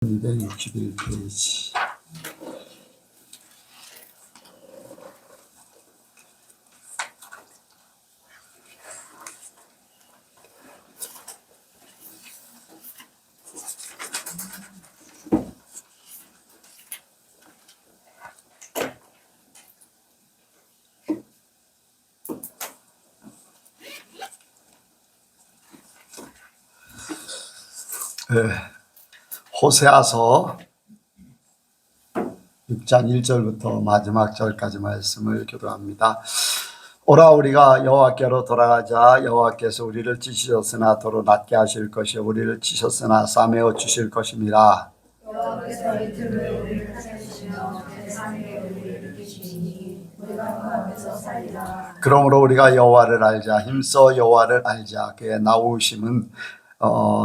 261페이지. 호세아서 6장 1절부터 마지막 절까지 말씀을 교도합니다. 오라 우리가 여호와께로 돌아가자. 여호와께서 우리를 찢으셨으나 도로 낫게 하실 것이요 우리를 찢으셨으나 싸매어 주실 것임이라. 여호와께서 이틀을 우리를 찾으시며 제3일에 우리를 이기시니 우리가 그 앞에서 살리라. 그러므로 우리가 여호와를 알자. 힘써 여호와를 알자. 그의 나오심은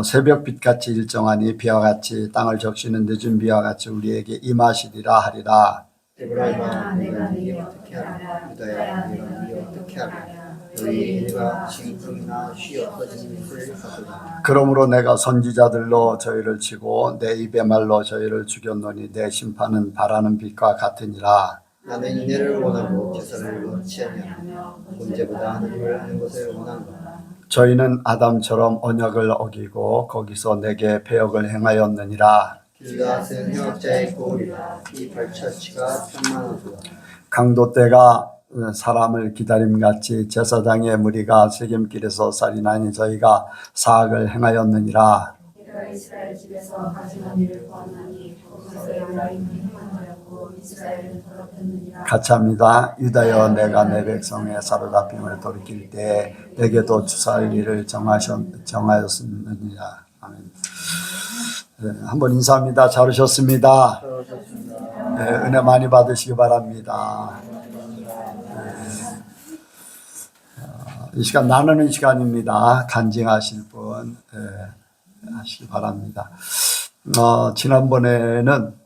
새벽빛같이 일정하니 비와 같이 땅을 적시는 늦은 비와 같이 우리에게 임하시리라 하리라. 에브라임아 내가 네게 어떻게 하랴. 유다야 내가 네게 어떻게 하랴. 너희 일과 진풍이나 쉬 엎어진 것을 하도다. 그러므로 내가 선지자들로 저희를 치고 내 입의 말로 저희를 죽였노니 내 심판은 바라는 빛과 같으니라. 나는 인내를 원하고 제사를 원치 아니하며 문제보다 하나님을 아는 것을 원하노라. 저희는 아담처럼 언약을 어기고 거기서 내게 배역을 행하였느니라. 길앗은 행악자의 고울이라. 이 발자취가 편만하도다. 강도 때가 사람을 기다림같이 제사장의 무리가 세겜길에서 살인하니 저희가 사악을 행하였느니라. 내가 이스라엘 집에서 가증한 일을 보았나니 거기서 에브라임이 행만하였고 이스라엘은 더럽혔느니라. 가차입니다. 유다여 내가 내 백성의 사로잡힘을 돌이킬 때 내게도 주사할 일을 정하였느니라. 아멘. 네, 한번 인사합니다. 잘 오셨습니다. 네, 은혜 많이 받으시기 바랍니다. 이 시간 나누는 시간입니다. 간증하실 분 하시기 바랍니다. 지난번에는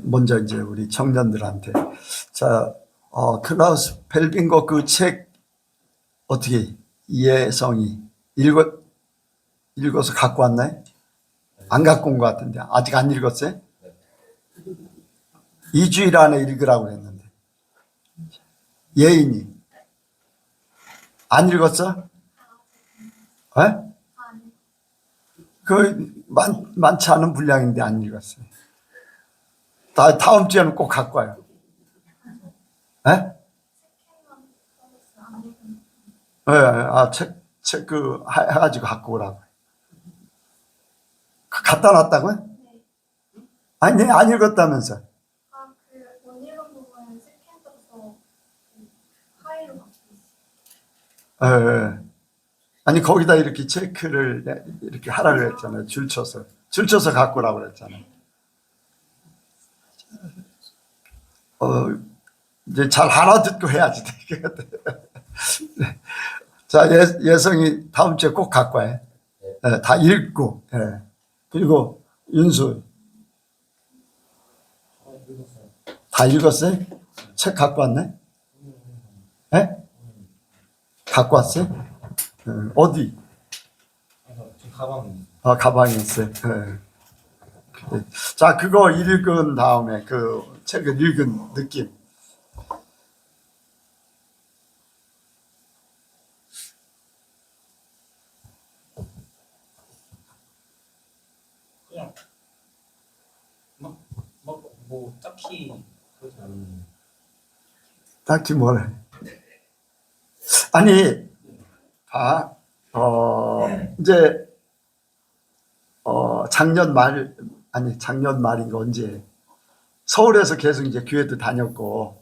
먼저 우리 청년들한테 클라우스 펠빙거 그 책 어떻게 이해성이 읽어서 갖고 왔나요? 안 갖고 온 것 같은데 아직 안 읽었어요? 2주일 안에 읽으라고 그랬는데 예인이 안 읽었어? 많지 않은 분량인데 안 읽었어요. 다음 주에는 꼭 갖고 와요. 책 해가지고 갖고 오라고. 갖다 놨다고요? 아니, 안 읽었다면서. 못 읽은 부분은 스캔 떠서 파일로 갖고 있어요. 아니, 거기다 이렇게 체크를 이렇게 하라고 그랬잖아요. 줄 쳐서 갖고 오라고 그랬잖아요. 이제 잘 알아듣고 해야지 되겠다. 자, 예성이 다음 주에 꼭 갖고 와요. 다 읽고. 그리고 윤수. 다 읽었어요? 책 갖고 왔네? 갖고 왔어요? 어디? 가방에 있어요. 자, 그거 읽은 다음에 그 책을 읽은 느낌. 그냥 뭐 딱히 그러지 않는데. 딱히 뭐래? 아니, 이제 작년 말인가 언제 서울에서 계속 이제 교회도 다녔고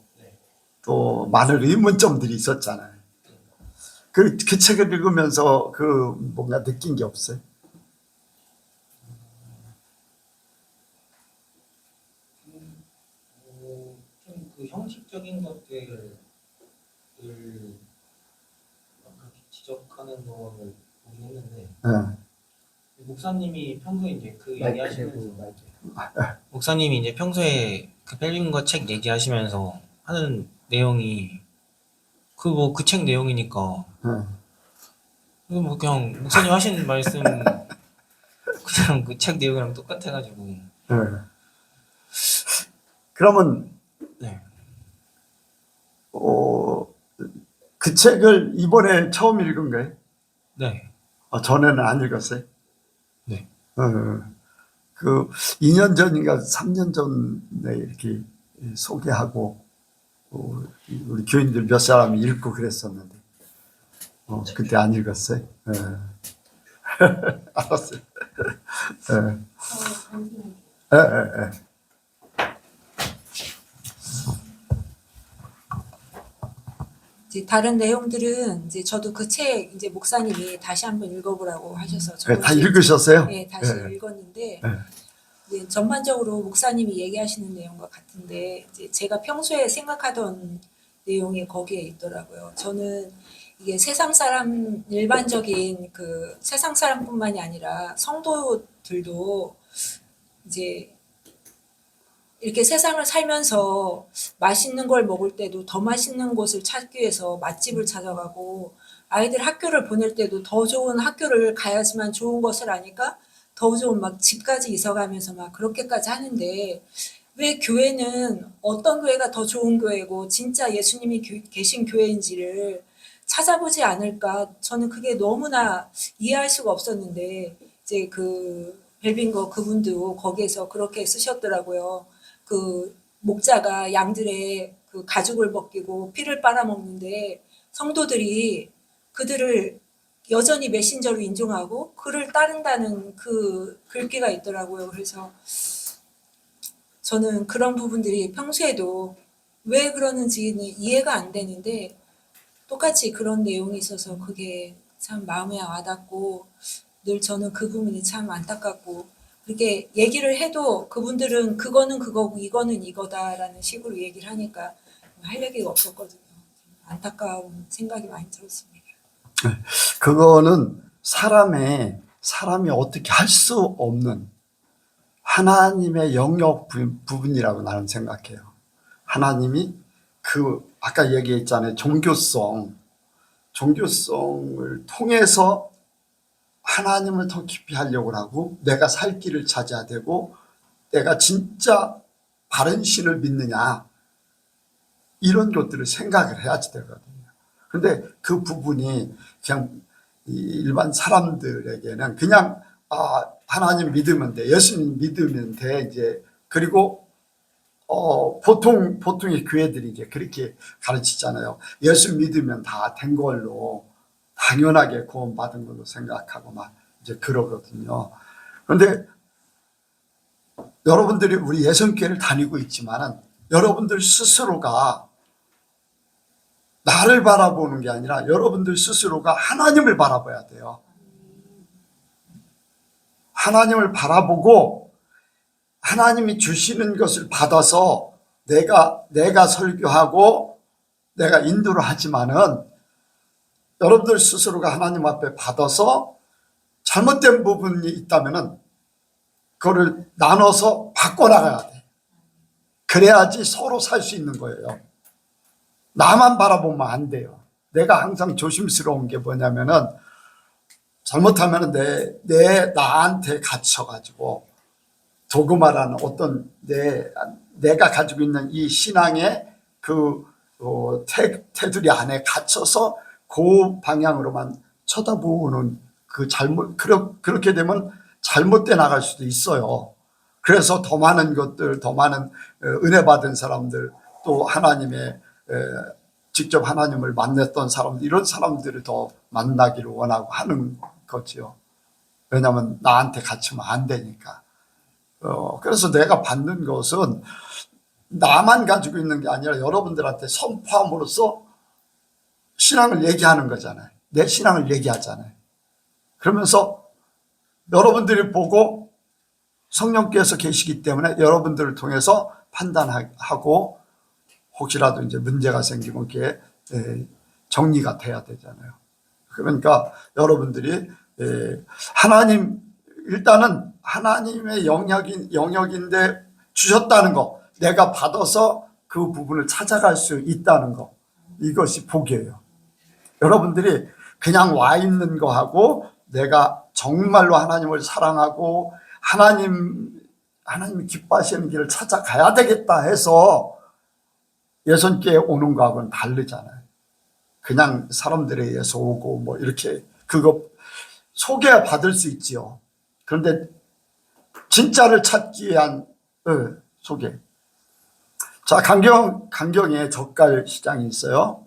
또 많은 의문점들이 있었잖아요. 그 책을 읽으면서 뭔가 느낀 게 없어요? 좀 그 형식적인 것들을 그렇게 지적하는 거를 보긴 했는데 목사님이 평소에 이제 그 얘기하시면서 목사님이 이제 평소에 그 펠빙거 책 얘기하시면서 하는 내용이 그 책 내용이니까 뭐 그냥 목사님 하신 말씀 그냥 그 책 내용이랑 똑같아가지고. 예. 그러면 네. 그 책을 이번에 처음 읽은 거예요? 네. 전에는 안 읽었어요? 네. 그 2년 전인가 3년 전에 이렇게 소개하고 우리 교인들 몇 사람이 읽고 그랬었는데 그때 안 읽었어요? 알았어요. 예. 예. 이제 다른 내용들은 이제 저도 그 책 이제 목사님이 다시 한번 읽어보라고 하셔서 예. 다 읽으셨어요? 네, 다시 예. 읽었는데 예. 이제 전반적으로 목사님이 얘기하시는 내용과 같은데 이제 제가 평소에 생각하던 내용이 거기에 있더라고요. 저는 이게 세상 사람 일반적인 그 세상 사람뿐만이 아니라 성도들도 이제 이렇게 세상을 살면서 맛있는 걸 먹을 때도 더 맛있는 곳을 찾기 위해서 맛집을 찾아가고 아이들 학교를 보낼 때도 더 좋은 학교를 가야지만 좋은 것을 아니까 더 좋은 막 집까지 이사가면서 막 그렇게까지 하는데 왜 교회는 어떤 교회가 더 좋은 교회고 진짜 예수님이 계신 교회인지를 찾아보지 않을까 저는 그게 너무나 이해할 수가 없었는데 이제 그 벨빙거 그분도 거기에서 그렇게 쓰셨더라고요. 그 목자가 양들의 그 가죽을 벗기고 피를 빨아먹는데 성도들이 그들을 여전히 메신저로 인정하고 그를 따른다는 그 글귀가 있더라고요. 그래서 저는 그런 부분들이 평소에도 왜 그러는지는 이해가 안 되는데 똑같이 그런 내용이 있어서 그게 참 마음에 와닿고 늘 저는 그 부분이 참 안타깝고 그렇게 얘기를 해도 그분들은 그거는 그거고 이거는 이거다라는 식으로 얘기를 하니까 할 얘기가 없었거든요. 안타까운 생각이 많이 들었습니다. 그거는 사람이 어떻게 할 수 없는 하나님의 영역 부분이라고 나는 생각해요. 하나님이 그 아까 얘기했잖아요. 종교성을 통해서 하나님을 더 깊이 하려고 하고 내가 살 길을 찾아야 되고 내가 진짜 바른 신을 믿느냐 이런 것들을 생각을 해야지 되거든요. 그런데 그 부분이 그냥 일반 사람들에게는 그냥 하나님 믿으면 돼, 예수님 믿으면 돼 이제 그리고 보통의 교회들이 이제 그렇게 가르치잖아요. 예수 믿으면 다 된 걸로 당연하게 구원받은 걸로 생각하고 막 이제 그러거든요. 그런데 여러분들이 우리 예선교회를 다니고 있지만은 여러분들 스스로가 나를 바라보는 게 아니라 여러분들 스스로가 하나님을 바라봐야 돼요. 하나님을 바라보고 하나님이 주시는 것을 받아서 내가 설교하고 내가 인도를 하지만은 여러분들 스스로가 하나님 앞에 받아서 잘못된 부분이 있다면은 그거를 나눠서 바꿔나가야 돼. 그래야지 서로 살 수 있는 거예요. 나만 바라보면 안 돼요. 내가 항상 조심스러운 게 뭐냐면은 잘못하면 나한테 갇혀가지고 도그마라는 어떤 내가 가지고 있는 이 신앙의 그 테두리 안에 갇혀서 그 방향으로만 쳐다보는 그 그렇게 되면 잘못돼 나갈 수도 있어요. 그래서 더 많은 것들, 더 많은 은혜 받은 사람들, 또 하나님의 직접 하나님을 만났던 사람들, 이런 사람들을 더 만나기를 원하고 하는 거지요. 왜냐하면 나한테 갇히면 안 되니까. 그래서 내가 받는 것은 나만 가지고 있는 게 아니라 여러분들한테 선포함으로써 신앙을 얘기하는 거잖아요. 내 신앙을 얘기하잖아요. 그러면서 여러분들이 보고 성령께서 계시기 때문에 여러분들을 통해서 판단하고 혹시라도 이제 문제가 생기면 그게 정리가 돼야 되잖아요. 그러니까 여러분들이 일단은 하나님의 영역인데 주셨다는 거, 내가 받아서 그 부분을 찾아갈 수 있다는 거, 이것이 복이에요. 여러분들이 그냥 와 있는 거하고 내가 정말로 하나님을 사랑하고 하나님이 기뻐하시는 길을 찾아가야 되겠다 해서 예수님께 오는 거하고는 다르잖아요. 그냥 사람들에 의해서 오고 뭐 이렇게 그거 소개받을 수 있지요. 그런데 진짜를 찾기 위한 소개. 자, 강경에 젓갈 시장이 있어요.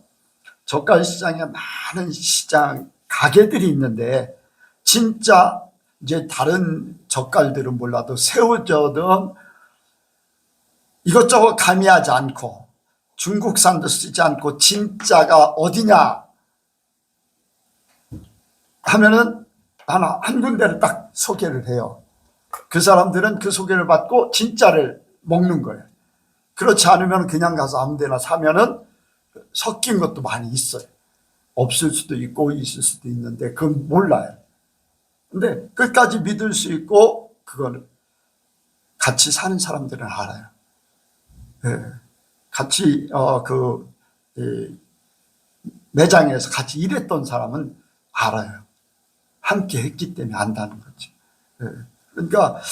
젓갈 시장에 많은 시장 가게들이 있는데 진짜 이제 다른 젓갈들은 몰라도 새우젓은 이것저것 가미하지 않고 중국산도 쓰지 않고 진짜가 어디냐 하면은 한 군데를 딱 소개를 해요. 그 사람들은 그 소개를 받고 진짜를 먹는 거예요. 그렇지 않으면 그냥 가서 아무 데나 사면은 섞인 것도 많이 있어요. 없을 수도 있고 있을 수도 있는데 그건 몰라요. 근데 끝까지 믿을 수 있고 그거는 같이 사는 사람들은 알아요. 네. 같이 매장에서 같이 일했던 사람은 알아요. 함께 했기 때문에 안다는 거지. 네. 그러니까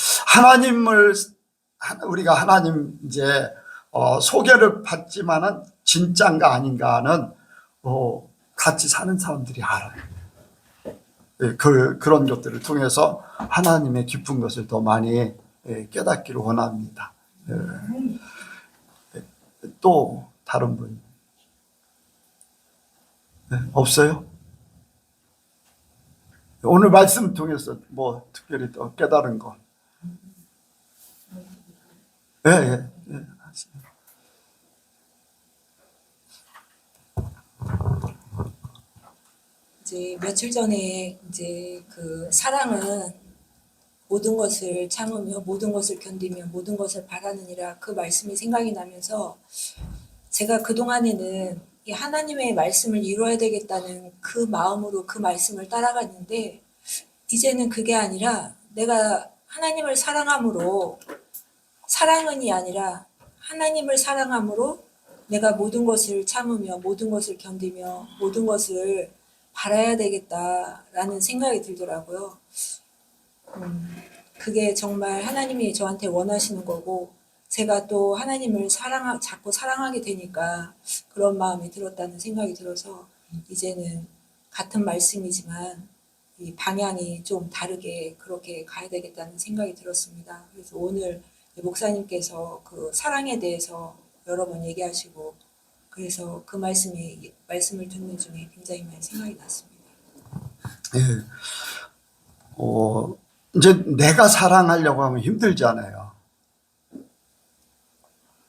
우리가 하나님 이제 소개를 받지만은 진짜인가 아닌가는 같이 사는 사람들이 알아요. 네, 그런 것들을 통해서 하나님의 깊은 것을 더 많이 깨닫기를 원합니다. 네. 또 다른 분 없어요? 오늘 말씀 통해서 뭐 특별히 더 깨달은 거? 예. 이제 며칠 전에 이제 그 사랑은 모든 것을 참으며 모든 것을 견디며 모든 것을 바라느니라 그 말씀이 생각이 나면서 제가 그동안에는 이 하나님의 말씀을 이루어야 되겠다는 그 마음으로 그 말씀을 따라갔는데 이제는 그게 아니라 내가 하나님을 사랑함으로 사랑은이 아니라 하나님을 사랑함으로 내가 모든 것을 참으며 모든 것을 견디며 모든 것을 바라야 되겠다라는 생각이 들더라고요. 그게 정말 하나님이 저한테 원하시는 거고 제가 또 하나님을 자꾸 사랑하게 되니까 그런 마음이 들었다는 생각이 들어서 이제는 같은 말씀이지만 이 방향이 좀 다르게 그렇게 가야 되겠다는 생각이 들었습니다. 그래서 오늘 목사님께서 그 사랑에 대해서 여러 번 얘기하시고 그래서 그 말씀을 듣는 중에 굉장히 많이 생각이 났습니다. 예. 이제 내가 사랑하려고 하면 힘들잖아요.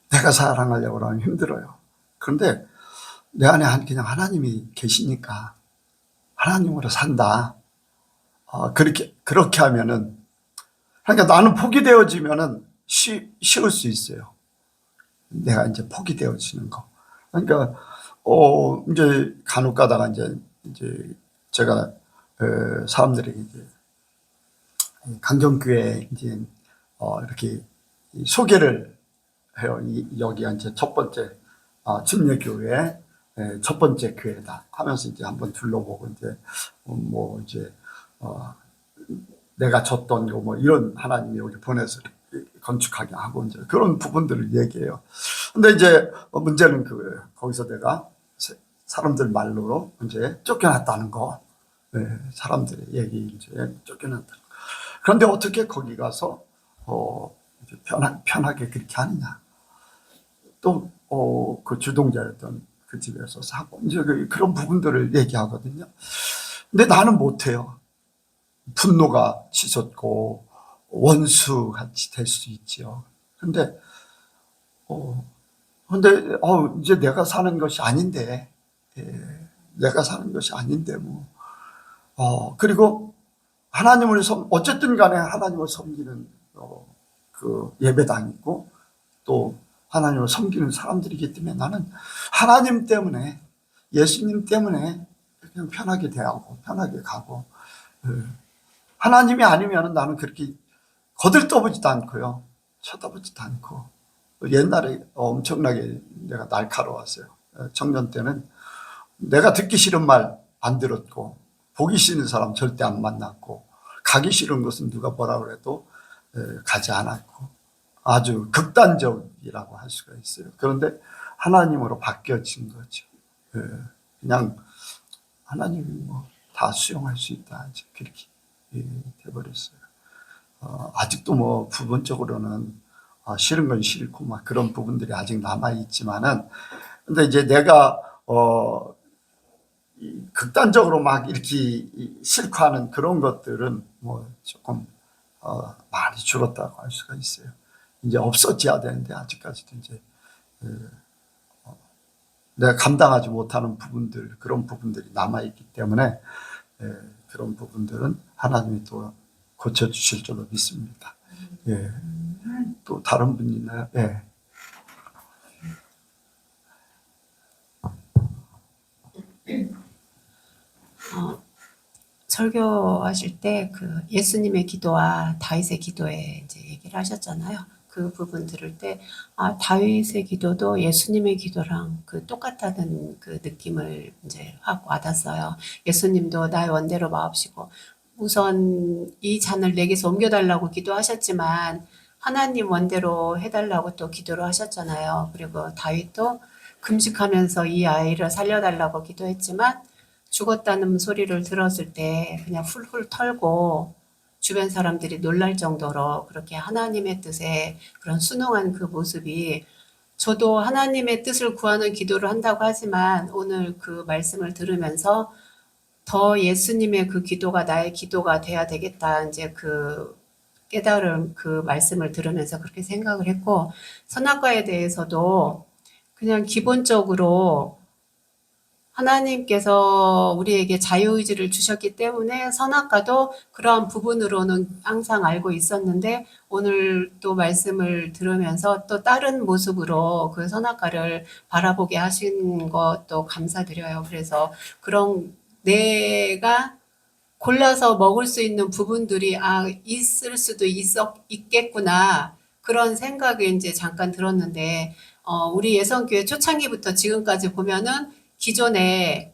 내가 사랑하려고 하면 힘들어요. 그런데 내 안에 그냥 하나님이 계시니까 하나님으로 산다. 그렇게 하면은, 그러니까 나는 포기되어지면은 쉬울 수 있어요. 내가 이제 포기되어지는 거. 그러니까, 이제 간혹 가다가 이제 제가, 사람들에게 이제 강경교회 이제, 이렇게 소개를 해요. 여기가 이제 첫 번째, 침례교회, 첫 번째 교회다 하면서 이제 한번 둘러보고 이제, 내가 줬던 거 뭐 이런 하나님이 여기 보내서 건축하게 하고 이제 그런 부분들을 얘기해요. 근데 이제 문제는 거기서 내가 사람들 말로 이제 쫓겨났다는 거, 사람들의 얘기 이제 쫓겨났다는 거. 그런데 어떻게 거기 가서 이제 편하게 그렇게 하느냐? 또 그 주동자였던 그 집에서 사고 이제 그런 부분들을 얘기하거든요. 근데 나는 못해요. 분노가 치솟고 원수같이 될 수 있지요. 근데 이제 내가 사는 것이 아닌데, 내가 사는 것이 아닌데 그리고 하나님을 어쨌든 간에 하나님을 섬기는 그 예배당이 있고 또 하나님을 섬기는 사람들이기 때문에 나는 하나님 때문에 예수님 때문에 그냥 편하게 대하고 편하게 가고, 하나님이 아니면 나는 그렇게 거들떠보지도 않고요. 쳐다보지도 않고. 옛날에 엄청나게 내가 날카로웠어요. 청년 때는 내가 듣기 싫은 말 안 들었고, 보기 싫은 사람 절대 안 만났고, 가기 싫은 것은 누가 뭐라 그래도 가지 않았고 아주 극단적이라고 할 수가 있어요. 그런데 하나님으로 바뀌어진 거죠. 그냥 하나님이 뭐 다 수용할 수 있다, 이제 그렇게 돼버렸어요. 아직도 뭐 부분적으로는 싫은 건 싫고 막 그런 부분들이 아직 남아 있지만은, 근데 이제 내가 극단적으로 막 이렇게 싫고 하는 그런 것들은 뭐 조금 많이 줄었다고 할 수가 있어요. 이제 없어져야 되는데 아직까지도 이제 내가 감당하지 못하는 부분들, 그런 부분들이 남아 있기 때문에 그런 부분들은 하나님이 또 고쳐주실 줄로 믿습니다. 예. 또 다른 분 있나요? 예. 설교하실 때 그 예수님의 기도와 다윗의 기도에 이제 얘기를 하셨잖아요. 그 부분 들을 때 다윗의 기도도 예수님의 기도랑 그 똑같다는 그 느낌을 이제 확 와닿았어요. 예수님도 나의 원대로 마옵시고 우선 이 잔을 내게서 옮겨달라고 기도하셨지만 하나님 원대로 해달라고 또 기도를 하셨잖아요. 그리고 다윗도 금식하면서 이 아이를 살려달라고 기도했지만 죽었다는 소리를 들었을 때 그냥 훌훌 털고 주변 사람들이 놀랄 정도로 그렇게 하나님의 뜻에 그런 순응한 그 모습이, 저도 하나님의 뜻을 구하는 기도를 한다고 하지만 오늘 그 말씀을 들으면서 더 예수님의 그 기도가 나의 기도가 돼야 되겠다, 이제 그 깨달음, 그 말씀을 들으면서 그렇게 생각을 했고, 선악과에 대해서도 그냥 기본적으로 하나님께서 우리에게 자유의지를 주셨기 때문에 선악과도 그러한 부분으로는 항상 알고 있었는데, 오늘 또 말씀을 들으면서 또 다른 모습으로 그 선악과를 바라보게 하신 것도 감사드려요. 그래서 그런 내가 골라서 먹을 수 있는 부분들이 있을 수도 있겠구나, 그런 생각이 이제 잠깐 들었는데, 우리 예성교회 초창기부터 지금까지 보면은 기존에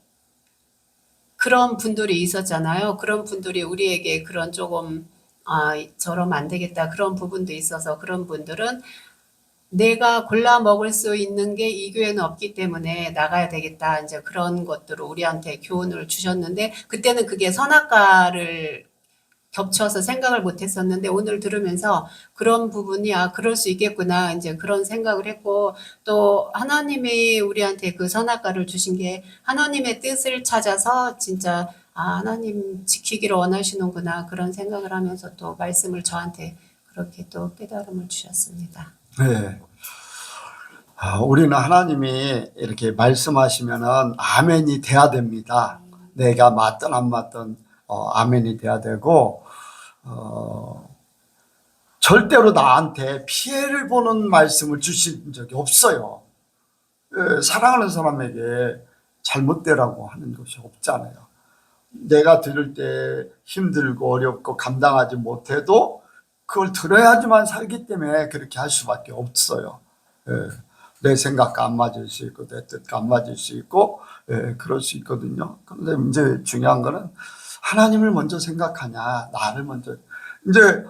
그런 분들이 있었잖아요. 그런 분들이 우리에게 그런 조금 저러면 안 되겠다, 그런 부분도 있어서, 그런 분들은 내가 골라 먹을 수 있는 게 이 교회는 없기 때문에 나가야 되겠다, 이제 그런 것들을 우리한테 교훈을 주셨는데, 그때는 그게 선악과를 겹쳐서 생각을 못 했었는데, 오늘 들으면서 그런 부분이 그럴 수 있겠구나, 이제 그런 생각을 했고, 또 하나님이 우리한테 그 선악과를 주신 게 하나님의 뜻을 찾아서 진짜 하나님 지키기를 원하시는구나, 그런 생각을 하면서 또 말씀을 저한테 그렇게 또 깨달음을 주셨습니다. 네. 우리는 하나님이 이렇게 말씀하시면은 아멘이 돼야 됩니다. 내가 맞든 안 맞든 아멘이 돼야 되고, 절대로 나한테 피해를 보는 말씀을 주신 적이 없어요. 사랑하는 사람에게 잘못되라고 하는 것이 없잖아요. 내가 들을 때 힘들고 어렵고 감당하지 못해도 그걸 들어야지만 살기 때문에 그렇게 할 수밖에 없어요. 내 생각과 안 맞을 수 있고 내 뜻과 안 맞을 수 있고 그럴 수 있거든요. 그런데 이제 중요한 거는 하나님을 먼저 생각하냐, 나를 먼저. 이제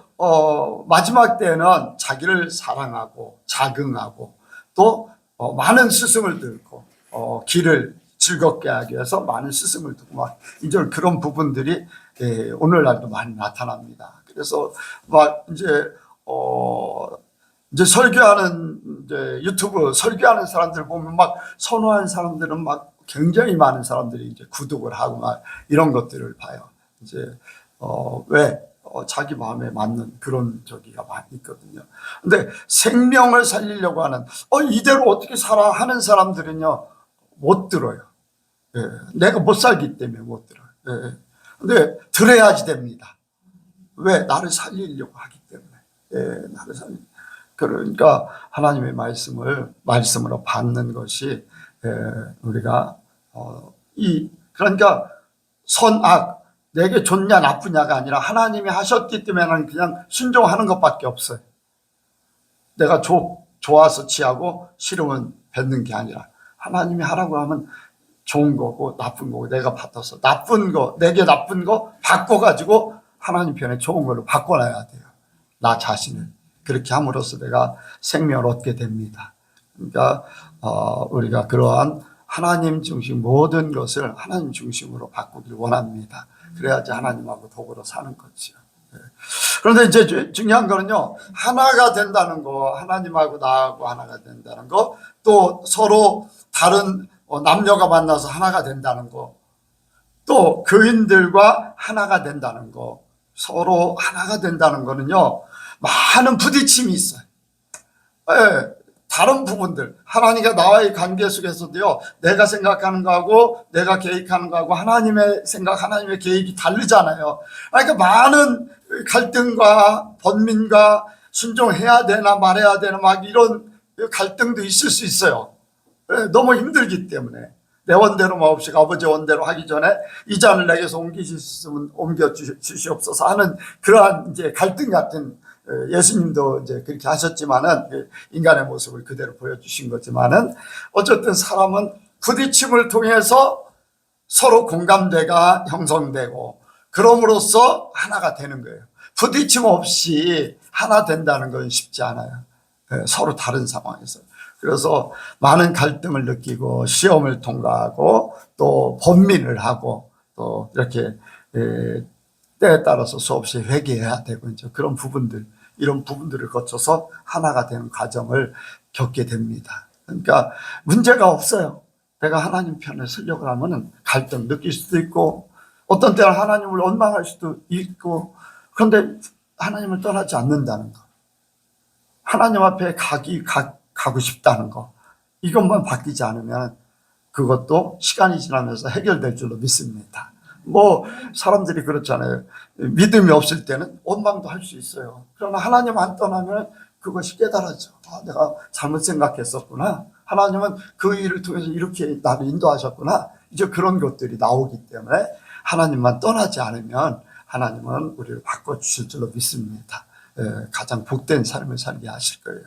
마지막 때는 자기를 사랑하고 자긍하고 또 많은 스승을 들고 길을 즐겁게 하기 위해서 많은 스승을 두고 막 이제 그런 부분들이 오늘날도 많이 나타납니다. 그래서 막 이제 설교하는 이제 유튜브 설교하는 사람들 보면 막 선호하는 사람들은 막 굉장히 많은 사람들이 이제 구독을 하고 막 이런 것들을 봐요. 이제 왜 자기 마음에 맞는 그런 저기가 많이 있거든요. 근데 생명을 살리려고 하는 이대로 어떻게 살아 하는 사람들은요 못 들어요. 내가 못 살기 때문에 못 들어요. 근데 들어야지 됩니다. 왜? 나를 살리려고 하기 때문에. 나를 그러니까 하나님의 말씀으로 받는 것이 우리가 그러니까 선악 내게 좋냐 나쁘냐가 아니라 하나님이 하셨기 때문에 그냥 순종하는 것밖에 없어요. 내가 좋아서 취하고 싫으면 뱉는 게 아니라 하나님이 하라고 하면 좋은 거고 나쁜 거고 내가 받아서 나쁜 거 내게 나쁜 거 바꿔가지고 하나님 편에 좋은 걸로 바꿔놔야 돼요. 나 자신을. 그렇게 함으로써 내가 생명을 얻게 됩니다. 그러니까 우리가 그러한 하나님 중심 모든 것을 하나님 중심으로 바꾸길 원합니다. 그래야지 하나님하고 더불어 사는 거죠. 그런데 이제 중요한 거는요, 하나가 된다는 거, 하나님하고 나하고 하나가 된다는 거, 또 서로 다른 남녀가 만나서 하나가 된다는 거, 또 교인들과 하나가 된다는 거, 서로 하나가 된다는 거는요, 많은 부딪힘이 있어요. 다른 부분들, 하나님과 나와의 관계 속에서도요, 내가 생각하는 거하고 내가 계획하는 거하고 하나님의 생각, 하나님의 계획이 다르잖아요. 그러니까 많은 갈등과 번민과 순종해야 되나 말해야 되나 막 이런 갈등도 있을 수 있어요. 너무 힘들기 때문에. 내 원대로 마옵시고 아버지 원대로 하기 전에 이 잔을 내게서 옮기시면 옮겨 주시옵소서 하는 그러한 이제 갈등 같은, 예수님도 이제 그렇게 하셨지만은 인간의 모습을 그대로 보여주신 거지만은 어쨌든 사람은 부딪힘을 통해서 서로 공감대가 형성되고 그럼으로써 하나가 되는 거예요. 부딪힘 없이 하나 된다는 건 쉽지 않아요. 서로 다른 상황에서. 그래서 많은 갈등을 느끼고 시험을 통과하고 또 번민을 하고 또 이렇게 때에 따라서 수없이 회개해야 되고 이제 그런 부분들, 이런 부분들을 거쳐서 하나가 되는 과정을 겪게 됩니다. 그러니까 문제가 없어요. 내가 하나님 편에 서려고 하면은 갈등 느낄 수도 있고 어떤 때는 하나님을 원망할 수도 있고, 그런데 하나님을 떠나지 않는다는 거, 하나님 앞에 가고 싶다는 거, 이것만 바뀌지 않으면 그것도 시간이 지나면서 해결될 줄로 믿습니다. 뭐 사람들이 그렇잖아요. 믿음이 없을 때는 원망도 할 수 있어요. 그러나 하나님 안 떠나면 그것이 깨달아져. 내가 잘못 생각했었구나. 하나님은 그 일을 통해서 이렇게 나를 인도하셨구나. 이제 그런 것들이 나오기 때문에 하나님만 떠나지 않으면 하나님은 우리를 바꿔주실 줄로 믿습니다. 가장 복된 삶을 살게 하실 거예요.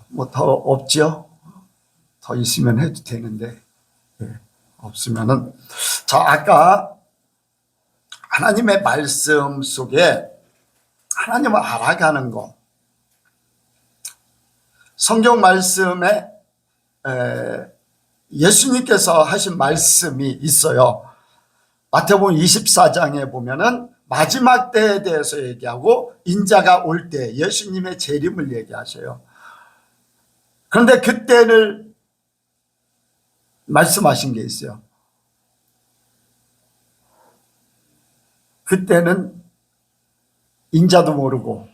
뭐 더 없죠? 더 있으면 해도 되는데 없으면은, 자, 아까 하나님의 말씀 속에 하나님을 알아가는 것, 성경 말씀에 예수님께서 하신 말씀이 있어요. 마태복음 24장에 보면은 마지막 때에 대해서 얘기하고 인자가 올 때 예수님의 재림을 얘기하셔요. 그런데 그때를 말씀하신 게 있어요. 그때는 인자도 모르고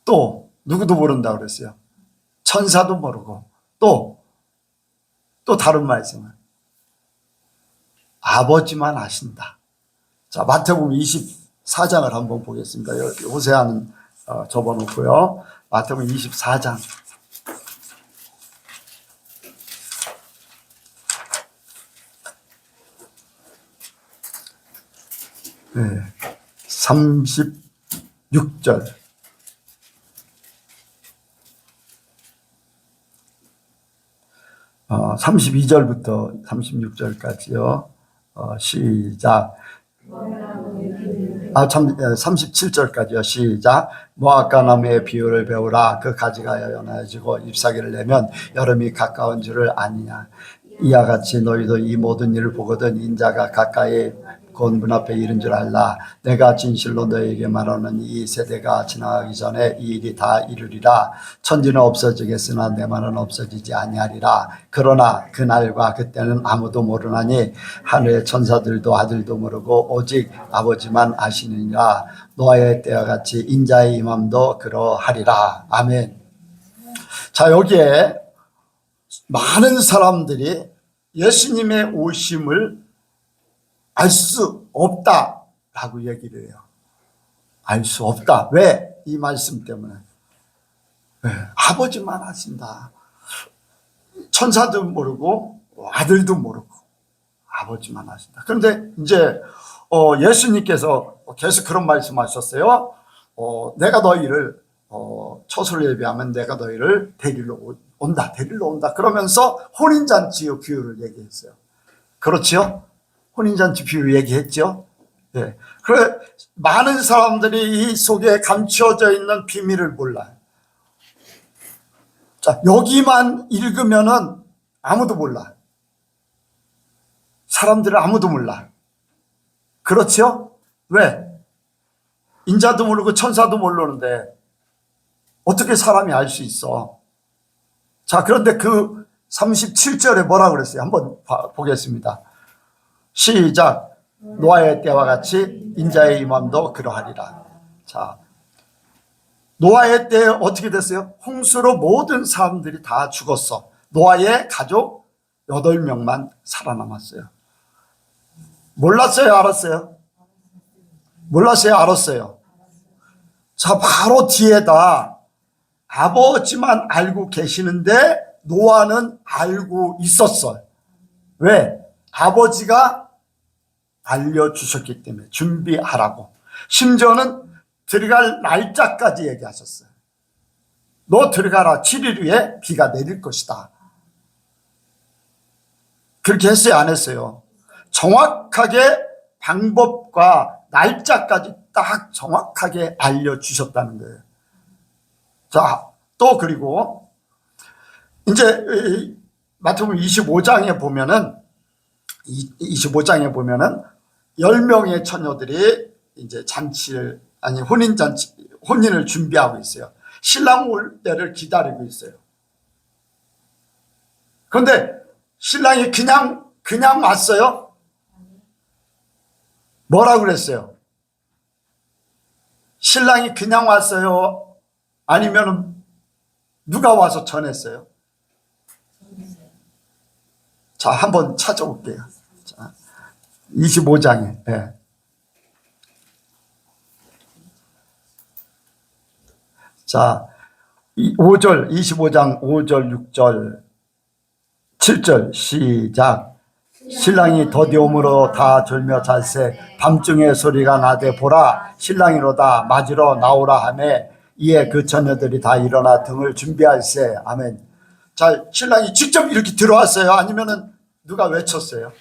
또 누구도 모른다고 그랬어요. 천사도 모르고 또 다른 말씀은 아버지만 아신다. 자, 마태복음 24장을 한번 보겠습니다. 호세아는 접어놓고요. 마태복음 24장. 네, 36절. 어, 32절부터 36절까지요. 시작. 37절까지요. 시작. 모압과 나무의 비유를 배우라. 그 가지가 연해지고 잎사귀를 내면 여름이 가까운 줄을 아니냐. 이와 같이 너희도 이 모든 일을 보거든 인자가 가까이 곧 문 앞에 이른 줄 알라. 내가 진실로 너희에게 말하는 이 세대가 지나가기 전에 이 일이 다 이루리라. 천지는 없어지겠으나 내 말은 없어지지 아니하리라. 그러나 그날과 그때는 아무도 모르나니 하늘의 천사들도 아들도 모르고 오직 아버지만 아시느니라. 노아의 때와 같이 인자의 임함도 그러하리라. 아멘. 자, 여기에 많은 사람들이 예수님의 오심을 알 수 없다라고 얘기를 해요. 알 수 없다. 왜? 이 말씀 때문에. 왜? 아버지만 아신다. 천사도 모르고 아들도 모르고 아버지만 아신다. 그런데 이제 예수님께서 계속 그런 말씀하셨어요. 내가 너희를 처소를 예비하면 내가 너희를 데리러 온다. 그러면서 혼인잔치 비유를 얘기했어요. 그렇지요? 혼인잔치 비유 얘기했죠. 예. 그래, 많은 사람들이 이 속에 감추어져 있는 비밀을 몰라요. 자, 여기만 읽으면은 아무도 몰라. 사람들은 아무도 몰라. 그렇죠? 왜? 인자도 모르고 천사도 모르는데 어떻게 사람이 알 수 있어? 자, 그런데 그 37절에 뭐라 그랬어요? 한번 보겠습니다. 시작. 노아의 때와 같이 인자의 임함도 그러하리라. 자, 노아의 때 어떻게 됐어요? 홍수로 모든 사람들이 다 죽었어. 노아의 가족 8명만 살아남았어요. 몰랐어요? 알았어요? 몰랐어요? 알았어요? 자, 바로 뒤에다 아버지만 알고 계시는데 노아는 알고 있었어요. 왜? 아버지가 알려주셨기 때문에 준비하라고. 심지어는 들어갈 날짜까지 얘기하셨어요. 너 들어가라. 7일 후에 비가 내릴 것이다. 그렇게 했어요? 안 했어요? 정확하게 방법과 날짜까지 딱 정확하게 알려주셨다는 거예요. 자, 또 그리고 이제 마태복음 25장에 보면은 25장에 보면은 10명의 처녀들이 이제 혼인을 준비하고 있어요. 신랑 올 때를 기다리고 있어요. 그런데 신랑이 그냥 왔어요? 뭐라고 그랬어요? 신랑이 그냥 왔어요? 아니면 누가 와서 전했어요? 자, 한번 찾아볼게요. 자, 25장에. 네. 자, 5절, 25장 5절, 6절, 7절 시작. 신랑이 더디옴으로 다 졸며 잘세 밤중에 소리가 나되 보라 신랑이로다 맞으러 나오라 하매 이에 그 처녀들이 다 일어나 등을 준비할세. 아멘. 자, 신랑이 직접 이렇게 들어왔어요? 아니면은 누가 외쳤어요?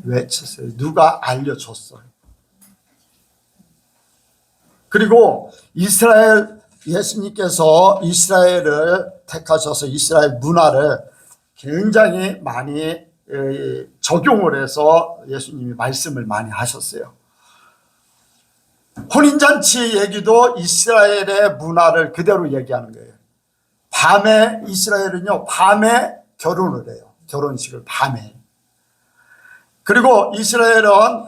외쳤어요. 누가 알려줬어요. 그리고 예수님께서 이스라엘을 택하셔서 이스라엘 문화를 굉장히 많이 적용을 해서 예수님이 말씀을 많이 하셨어요. 혼인잔치 얘기도 이스라엘의 문화를 그대로 얘기하는 거예요. 밤에 이스라엘은요, 밤에 결혼을 해요. 결혼식을 밤에. 그리고 이스라엘은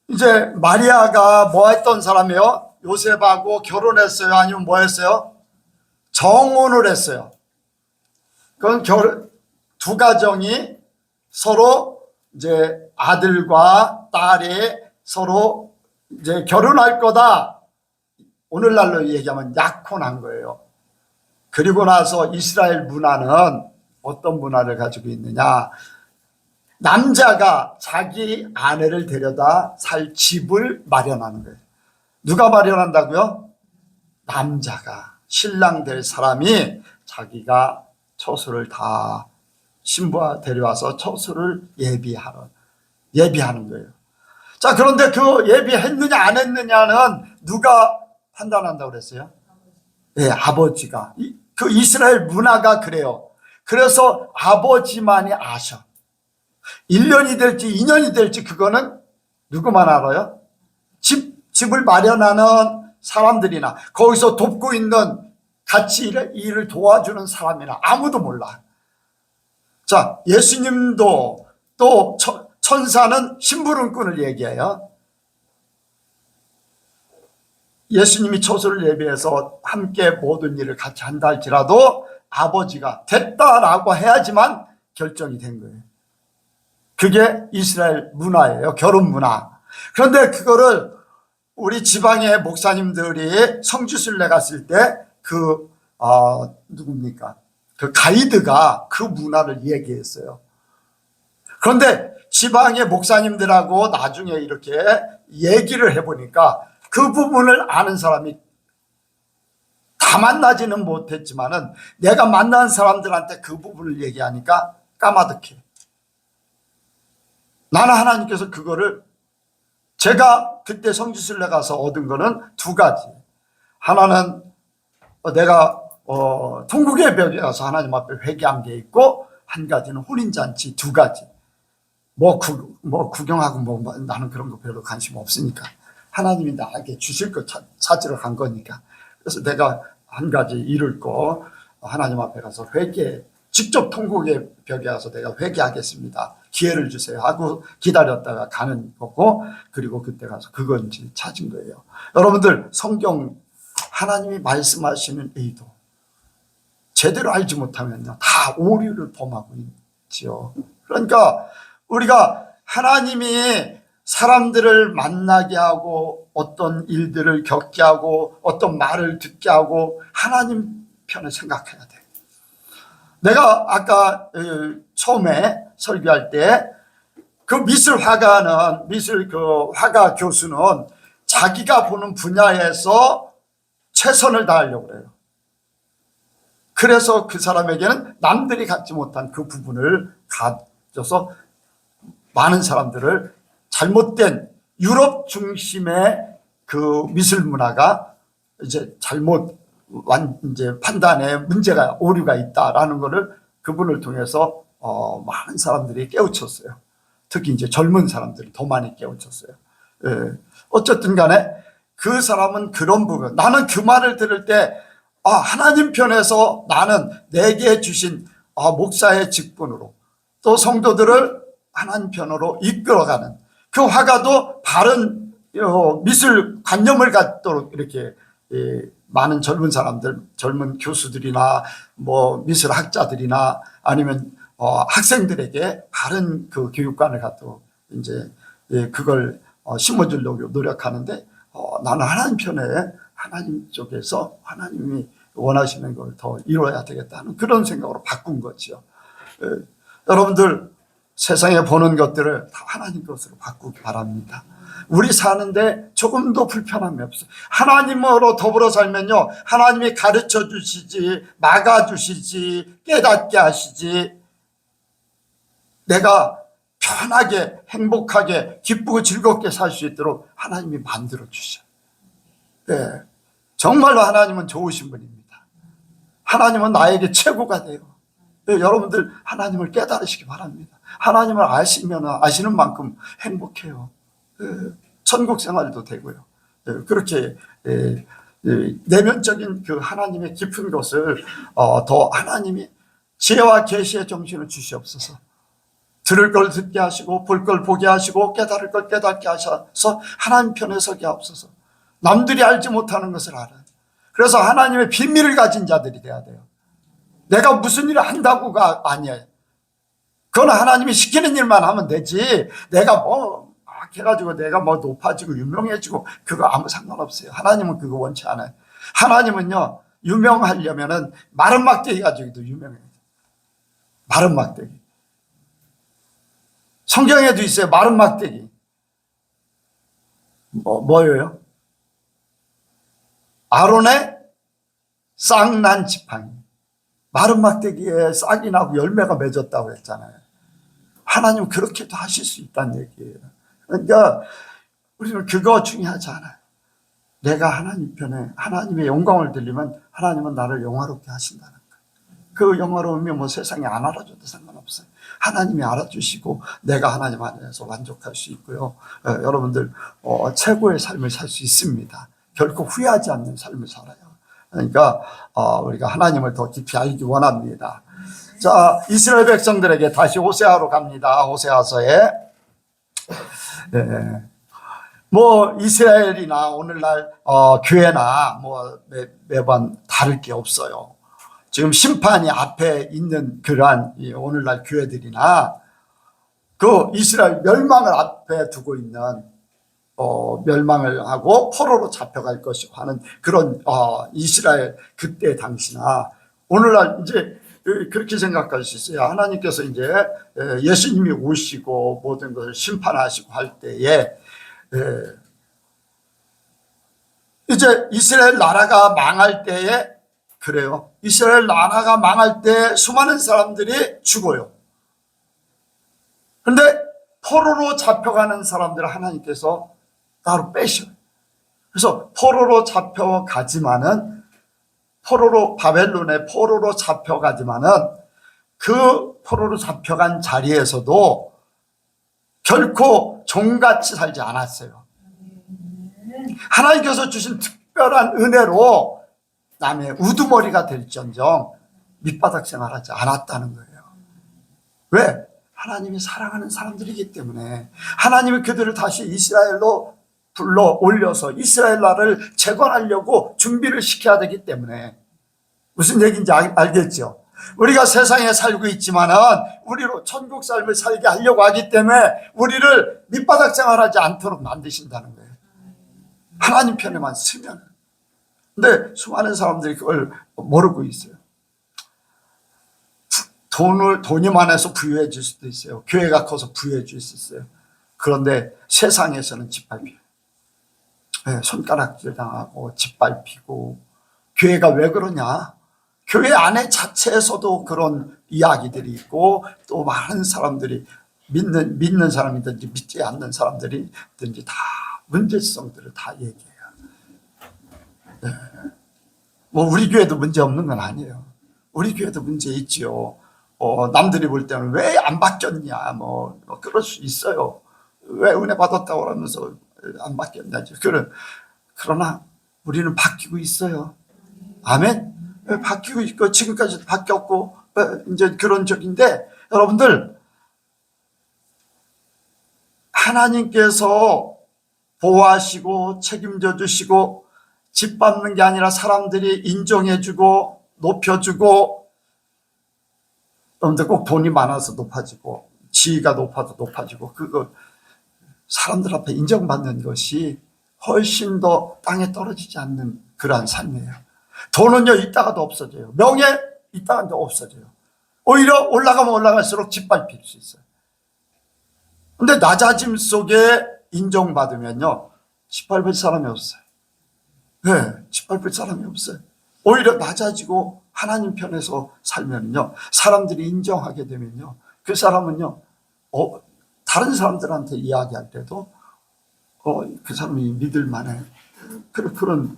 이제 마리아가 뭐 했던 사람이에요? 요셉하고 결혼했어요? 아니면 뭐 했어요? 정혼을 했어요. 그건 두 가정이 서로 이제 아들과 딸이 서로 이제 결혼할 거다. 오늘날로 얘기하면 약혼한 거예요. 그리고 나서 이스라엘 문화는 어떤 문화를 가지고 있느냐? 남자가 자기 아내를 데려다 살 집을 마련하는 거예요. 누가 마련한다고요? 남자가, 신랑 될 사람이 자기가 처소를 다 신부와 데려와서 처소를 예비하는 거예요. 자, 그런데 그 예비했느냐 안 했느냐는 누가 판단한다고 그랬어요? 네, 아버지가. 그 이스라엘 문화가 그래요. 그래서 아버지만이 아셔. 1년이 될지 2년이 될지 그거는 누구만 알아요? 집을 마련하는 사람들이나 거기서 돕고 있는 같이 일을 도와주는 사람이나 아무도 몰라. 자, 예수님도 또 천사는 심부름꾼을 얘기해요. 예수님이 처소를 예비해서 함께 모든 일을 같이 한다 할지라도 아버지가 됐다라고 해야지만 결정이 된 거예요. 그게 이스라엘 문화예요. 결혼 문화. 그런데 그거를 우리 지방의 목사님들이 성지순례 갔을 때 누굽니까? 그 가이드가 그 문화를 얘기했어요. 그런데 지방의 목사님들하고 나중에 이렇게 얘기를 해보니까 그 부분을 아는 사람이 다 만나지는 못했지만은 내가 만난 사람들한테 그 부분을 얘기하니까 까마득해. 나는 하나님께서 그거를 제가 그때 성지순례 가서 얻은 거는 두 가지. 하나는 내가 통곡의 벽에 가서 하나님 앞에 회개한 게 있고, 한 가지는 혼인잔치. 두 가지. 구경하고 나는 그런 거 별로 관심 없으니까 하나님이 나에게 주실 거 찾으러 간 거니까. 그래서 내가 한 가지 이룰 거 하나님 앞에 가서 직접 통곡의 벽에 가서 내가 회개하겠습니다, 기회를 주세요 하고 기다렸다가 가는 거고, 그리고 그때 가서 그건지 찾은 거예요. 여러분들, 성경 하나님이 말씀하시는 의도 제대로 알지 못하면요, 다 오류를 범하고 있지요. 그러니까 우리가 하나님이 사람들을 만나게 하고 어떤 일들을 겪게 하고 어떤 말을 듣게 하고 하나님 편을 생각해야 돼. 내가 아까 처음에 설교할 때 그 미술 화가 교수는 자기가 보는 분야에서 최선을 다하려고 그래요. 그래서 그 사람에게는 남들이 갖지 못한 그 부분을 가져서 많은 사람들을 잘못된 유럽 중심의 그 미술 문화가 이제 이제 판단에 문제가 오류가 있다라는 것을 그분을 통해서 많은 사람들이 깨우쳤어요. 특히 이제 젊은 사람들이 더 많이 깨우쳤어요. 어쨌든 간에 그 사람은 그런 부분, 나는 그 말을 들을 때 하나님 편에서 나는 내게 주신 목사의 직분으로 또 성도들을 하나님 편으로 이끌어가는 그 화가도 바른 미술 관념을 갖도록 이렇게 많은 젊은 사람들, 젊은 교수들이나 미술학자들이나 아니면 학생들에게 바른 그 교육관을 갖도록 이제 그걸 심어주려고 노력하는데, 나는 하나님 편에 하나님 쪽에서 하나님이 원하시는 걸 더 이루어야 되겠다는 그런 생각으로 바꾼 거죠. 여러분들, 세상에 보는 것들을 다 하나님 것으로 바꾸기 바랍니다. 우리 사는데 조금도 불편함이 없어요. 하나님으로 더불어 살면요, 하나님이 가르쳐 주시지, 막아 주시지, 깨닫게 하시지, 내가 편하게 행복하게 기쁘고 즐겁게 살 수 있도록 하나님이 만들어 주셔요. 네, 정말로 하나님은 좋으신 분입니다. 하나님은 나에게 최고가 돼요. 네, 여러분들 하나님을 깨달으시기 바랍니다. 하나님을 아시는 만큼 행복해요. 천국 생활도 되고요. 그렇게 내면적인 그 하나님의 깊은 것을 더 하나님이 지혜와 계시의 정신을 주시옵소서. 들을 걸 듣게 하시고 볼 걸 보게 하시고 깨달을 걸 깨닫게 하셔서 하나님 편에 서게 하옵소서. 남들이 알지 못하는 것을 알아요. 그래서 하나님의 비밀을 가진 자들이 돼야 돼요. 내가 무슨 일을 한다고가 아니에요. 그건 하나님이 시키는 일만 하면 되지, 내가 해가지고 내가 높아지고 유명해지고 그거 아무 상관없어요. 하나님은 그거 원치 않아요. 하나님은요, 유명하려면은 마른 막대기 가지고도 유명해요. 마른 막대기. 성경에도 있어요. 마른 막대기. 뭐예요? 아론의 싹난 지팡이. 마른 막대기에 싹이 나고 열매가 맺었다고 했잖아요. 하나님은 그렇게도 하실 수 있다는 얘기예요. 그러니까 우리는 그거 중요하지 않아요. 내가 하나님 편에 하나님의 영광을 들리면 하나님은 나를 영화롭게 하신다는 거예요. 그 영화로움이 세상에 안 알아줘도 상관없어요. 하나님이 알아주시고 내가 하나님 안에서 만족할 수 있고요. 여러분들 최고의 삶을 살 수 있습니다. 결코 후회하지 않는 삶을 살아요. 그러니까 우리가 하나님을 더 깊이 알기 원합니다. 자, 이스라엘 백성들에게 다시 호세아로 갑니다. 호세아서에 이스라엘이나 오늘날 교회나 매번 다를 게 없어요. 지금 심판이 앞에 있는 그러한 오늘날 교회들이나 그 이스라엘 멸망을 앞에 두고 있는 멸망을 하고 포로로 잡혀갈 것이고 하는 그런 이스라엘 그때 당시나 오늘날 이제 그렇게 생각할 수 있어요. 하나님께서 이제 예수님이 오시고 모든 것을 심판하시고 할 때에 이제 이스라엘 나라가 망할 때에 그래요. 이스라엘 나라가 망할 때 수많은 사람들이 죽어요. 그런데 포로로 잡혀가는 사람들을 하나님께서 따로 빼셔요. 그래서 포로로 잡혀가지만은 바벨론의 포로로 잡혀가지만은 그 포로로 잡혀간 자리에서도 결코 종같이 살지 않았어요. 하나님께서 주신 특별한 은혜로 남의 우두머리가 될지언정 밑바닥 생활하지 않았다는 거예요. 왜? 하나님이 사랑하는 사람들이기 때문에 하나님이 그들을 다시 이스라엘로 불러 올려서 이스라엘 나라를 재건하려고 준비를 시켜야 되기 때문에. 무슨 얘기인지 알겠죠? 우리가 세상에 살고 있지만은 우리로 천국 삶을 살게 하려고 하기 때문에 우리를 밑바닥 생활하지 않도록 만드신다는 거예요. 하나님 편에만 서면. 근데 수많은 사람들이 그걸 모르고 있어요. 돈이 많아서 부유해질 수도 있어요. 교회가 커서 부유해질 수 있어요. 그런데 세상에서는 짓밟혀요. 네, 손가락질 당하고 짓밟히고. 교회가 왜 그러냐? 교회 안에 자체에서도 그런 이야기들이 있고 또 많은 사람들이 믿는 사람이든지 믿지 않는 사람들이든지 다 문제성들을 다 얘기해요. 네. 뭐 우리 교회도 문제 없는 건 아니에요. 우리 교회도 문제 있지요. 남들이 볼 때는 왜 안 바뀌었냐, 뭐 그럴 수 있어요. 왜 은혜 받았다고 그러면서 안 바뀌었냐. 그러나 우리는 바뀌고 있어요. 아멘. 바뀌고 있고 지금까지도 바뀌었고 이제 그런 적인데, 여러분들 하나님께서 보호하시고 책임져 주시고 짓밟는 게 아니라 사람들이 인정해 주고 높여주고, 여러분들 꼭 돈이 많아서 높아지고 지위가 높아도 높아지고 그거 사람들 앞에 인정받는 것이 훨씬 더 땅에 떨어지지 않는 그러한 삶이에요. 돈은요 있다가도 없어져요. 명예 있다가도 없어져요. 오히려 올라가면 올라갈수록 짓밟힐 수 있어요. 근데 낮아짐 속에 인정받으면요 짓밟을 사람이 없어요. 네, 짓밟을 사람이 없어요. 오히려 낮아지고 하나님 편에서 살면요 사람들이 인정하게 되면요 그 사람은요 다른 사람들한테 이야기할 때도 그 사람이 믿을 만해 그런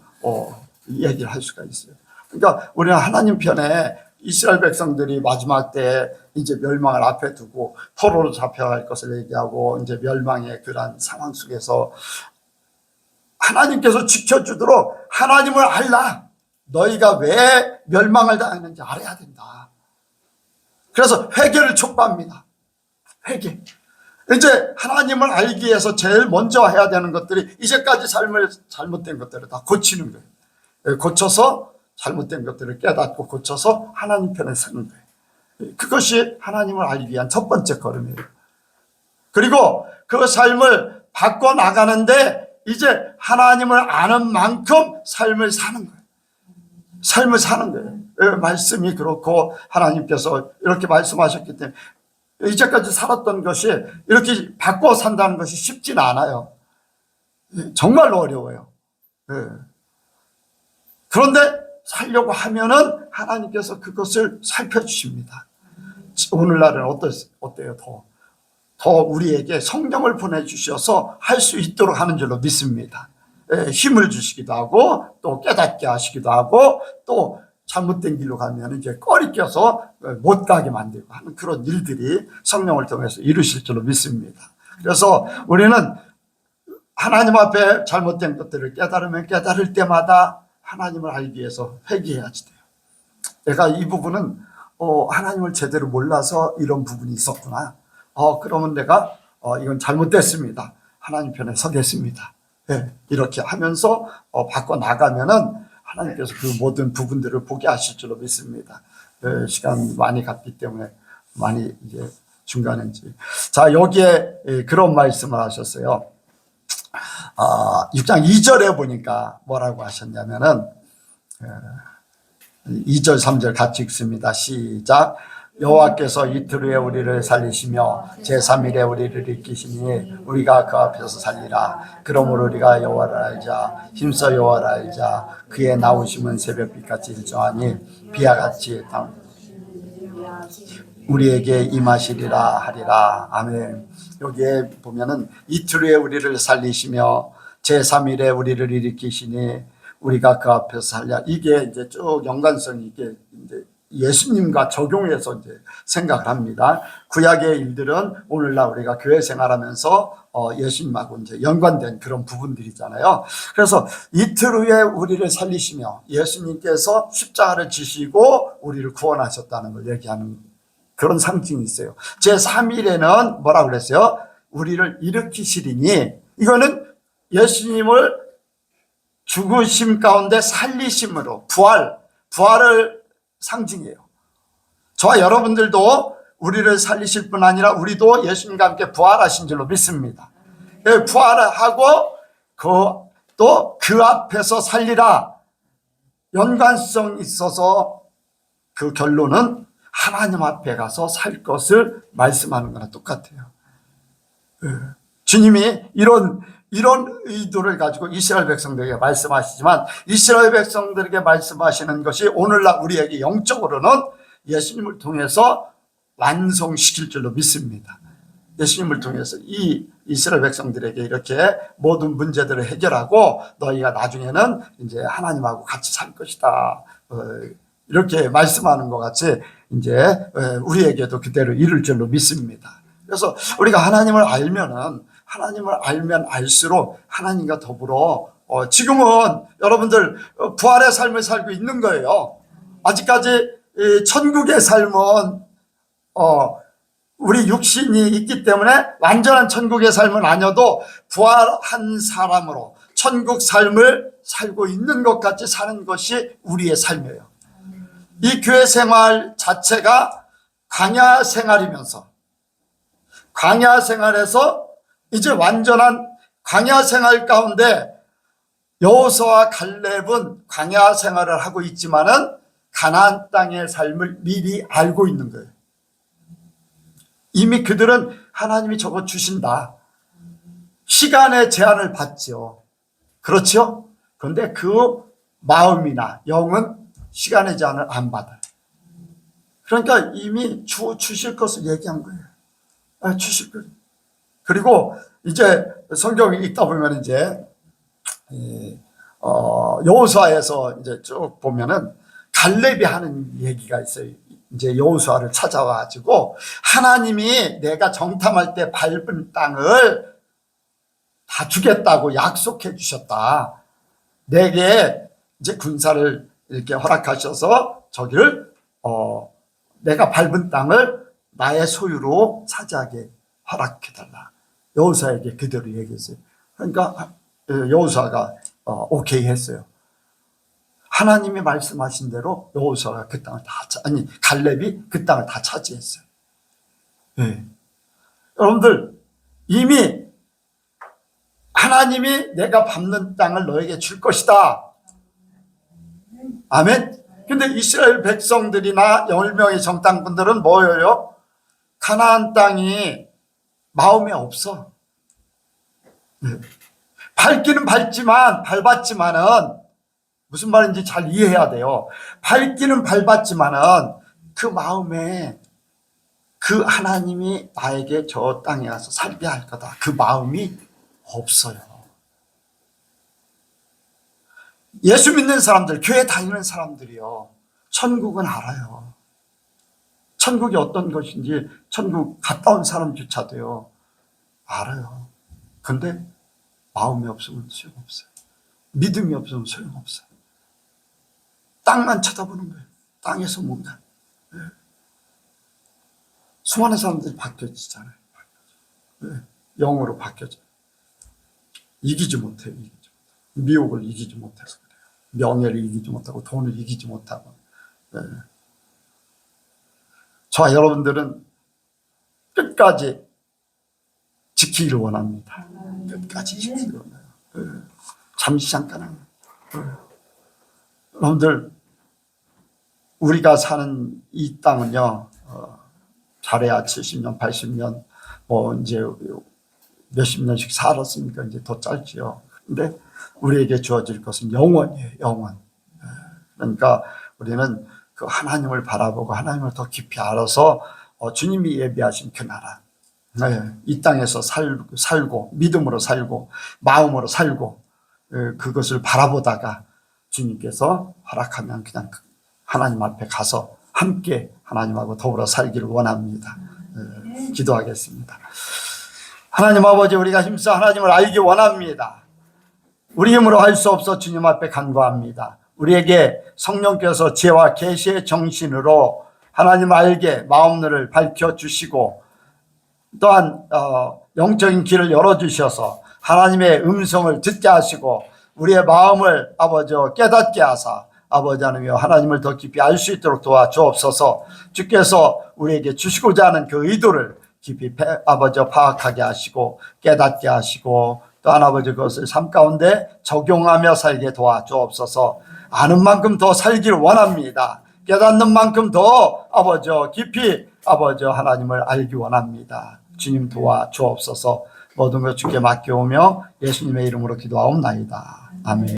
얘기를 할 수가 있어요. 그러니까 우리는 하나님 편에 이스라엘 백성들이 마지막 때 이제 멸망을 앞에 두고 포로로 잡혀갈 것을 얘기하고 이제 멸망의 그러한 상황 속에서 하나님께서 지켜주도록 하나님을 알라. 너희가 왜 멸망을 당했는지 알아야 된다. 그래서 회개를 촉구합니다. 회개. 이제 하나님을 알기 위해서 제일 먼저 해야 되는 것들이 이제까지 삶을 잘못된 것들을 다 고치는 거예요. 고쳐서 잘못된 것들을 깨닫고 고쳐서 하나님 편에 서는 거예요. 그것이 하나님을 알기 위한 첫 번째 걸음이에요. 그리고 그 삶을 바꿔나가는데 이제 하나님을 아는 만큼 삶을 사는 거예요. 삶을 사는 거예요. 말씀이 그렇고 하나님께서 이렇게 말씀하셨기 때문에 이제까지 살았던 것이 이렇게 바꿔 산다는 것이 쉽지는 않아요. 정말로 어려워요. 그런데 살려고 하면은 하나님께서 그것을 살펴주십니다. 오늘날은 어때요? 더 우리에게 성령을 보내주셔서 할 수 있도록 하는 줄로 믿습니다. 힘을 주시기도 하고 또 깨닫게 하시기도 하고 또 잘못된 길로 가면 이제 꺼리 껴서 못 가게 만들고 하는 그런 일들이 성령을 통해서 이루실 줄로 믿습니다. 그래서 우리는 하나님 앞에 잘못된 것들을 깨달으면 깨달을 때마다 하나님을 알기 위해서 회개해야지 돼요. 내가 이 부분은 하나님을 제대로 몰라서 이런 부분이 있었구나. 그러면 내가 이건 잘못됐습니다. 하나님 편에 서겠습니다. 네, 이렇게 하면서 바꿔나가면은 하나님께서 그 모든 부분들을 보게 하실 줄로 믿습니다. 시간 많이 갔기 때문에 많이 이제 중간에 자 여기에 그런 말씀을 하셨어요. 6장 2절에 보니까 뭐라고 하셨냐면은 2절 3절 같이 읽습니다. 시작. 여호와께서 이틀 후에 우리를 살리시며 제3일에 우리를 일으키시니 우리가 그 앞에서 살리라. 그러므로 우리가 여호와를 알자. 힘써 여호와를 알자. 그의 나오심은 새벽빛같이 일정하니 비와 같이 우리에게 임하시리라 하리라. 아멘. 여기에 보면은 이틀 후에 우리를 살리시며 제3일에 우리를 일으키시니 우리가 그 앞에서 살랴. 이게 이제 쭉 연관성이 이게 이제 예수님과 적용해서 이제 생각을 합니다. 구약의 일들은 오늘날 우리가 교회 생활하면서 예수님하고 이제 연관된 그런 부분들이잖아요. 그래서 이틀 후에 우리를 살리시며 예수님께서 십자가를 지시고 우리를 구원하셨다는 걸 얘기하는 그런 상징이 있어요. 제3일에는 뭐라고 그랬어요? 우리를 일으키시리니, 이거는 예수님을 죽으심 가운데 살리심으로 부활을 상징해요. 저와 여러분들도 우리를 살리실 뿐 아니라 우리도 예수님과 함께 부활하신 줄로 믿습니다. 부활하고 또 그 앞에서 살리라. 연관성 있어서 그 결론은 하나님 앞에 가서 살 것을 말씀하는 거랑 똑같아요. 주님이 이런 의도를 가지고 이스라엘 백성들에게 말씀하시지만, 이스라엘 백성들에게 말씀하시는 것이 오늘날 우리에게 영적으로는 예수님을 통해서 완성시킬 줄로 믿습니다. 예수님을 통해서 이 이스라엘 백성들에게 이렇게 모든 문제들을 해결하고 너희가 나중에는 이제 하나님하고 같이 살 것이다, 이렇게 말씀하는 것 같이 이제 우리에게도 그대로 이룰 줄로 믿습니다. 그래서 우리가 하나님을 알면 알수록 하나님과 더불어 지금은 여러분들 부활의 삶을 살고 있는 거예요. 아직까지 천국의 삶은 우리 육신이 있기 때문에 완전한 천국의 삶은 아니어도 부활한 사람으로 천국 삶을 살고 있는 것 같이 사는 것이 우리의 삶이에요. 이 교회 생활 자체가 광야 생활이면서, 광야 생활에서 이제 완전한 광야 생활 가운데 여호수아와 갈렙은 광야 생활을 하고 있지만은 가나안 땅의 삶을 미리 알고 있는 거예요. 이미 그들은 하나님이 저거 주신다, 시간의 제한을 받죠. 그렇죠? 그런데 그 마음이나 영은 시간의 제한을 안 받아요. 그러니까 이미 주실 것을 얘기한 거예요. 주실 것. 그리고 이제 성경을 읽다 보면 이제 여호수아에서 이제 쭉 보면은 갈렙이 하는 얘기가 있어요. 이제 여호수아를 찾아와가지고 하나님이 내가 정탐할 때 밟은 땅을 다 주겠다고 약속해 주셨다. 내게 이제 군사를 이렇게 허락하셔서 저기를 내가 밟은 땅을 나의 소유로 차지하게 허락해달라. 여호수아에게 그대로 얘기했어요. 그러니까 여호수아가 오케이 했어요. 하나님이 말씀하신 대로 여호수아가 그 땅을 갈렙이 그 땅을 다 차지했어요. 네. 여러분들, 이미 하나님이 내가 밟는 땅을 너에게 줄 것이다. 아멘. 근데 이스라엘 백성들이나 10명의 정탐꾼들은 뭐예요? 가나안 땅이 마음에 없어. 밟기는 밟았지만은 무슨 말인지 잘 이해해야 돼요. 밟기는 밟았지만은 그 마음에 그 하나님이 나에게 저 땅에 가서 살게 할 거다, 그 마음이 없어요. 예수 믿는 사람들, 교회 다니는 사람들이요, 천국은 알아요. 천국이 어떤 것인지 천국 갔다 온 사람조차도요 알아요. 근데 마음이 없으면 소용없어요. 믿음이 없으면 소용없어요. 땅만 쳐다보는 거예요. 땅에서 뭔가. 네. 수많은 사람들이 바뀌어지잖아요. 네. 영으로 바뀌어져요. 이기지 못해요. 미혹을 이기지 못해서 그래요. 명예를 이기지 못하고 돈을 이기지 못하고. 네. 저와 여러분들은 끝까지 지키기를 원합니다. 끝까지 지키기를 원해요. 네. 잠시 잠깐. 여러분들, 우리가 사는 이 땅은요, 잘해야 70년, 80년, 이제 몇십 년씩 살았으니까 이제 더 짧지요. 근데 우리에게 주어질 것은 영원이에요, 영원. 그러니까 우리는 그 하나님을 바라보고 하나님을 더 깊이 알아서 주님이 예비하신 그 나라, 네, 이 땅에서 살고 믿음으로 살고 마음으로 살고 그것을 바라보다가 주님께서 허락하면 그냥 하나님 앞에 가서 함께 하나님하고 더불어 살기를 원합니다. 기도하겠습니다. 하나님 아버지, 우리가 힘써 하나님을 알기 원합니다. 우리 힘으로 할 수 없어 주님 앞에 간구합니다. 우리에게 성령께서 지혜와 계시의 정신으로 하나님 알게 마음들을 밝혀주시고 또한 영적인 길을 열어주셔서 하나님의 음성을 듣게 하시고 우리의 마음을 아버지 깨닫게 하사 아버지 하나님이여 하나님을 더 깊이 알 수 있도록 도와주옵소서. 주께서 우리에게 주시고자 하는 그 의도를 깊이 아버지 파악하게 하시고 깨닫게 하시고 또한 아버지 그것을 삶 가운데 적용하며 살게 도와주옵소서. 아는 만큼 더 살기를 원합니다. 깨닫는 만큼 더 아버지 깊이 아버지 하나님을 알기 원합니다. 주님 도와주옵소서. 모든 것 주께 맡겨오며 예수님의 이름으로 기도하옵나이다. 아멘.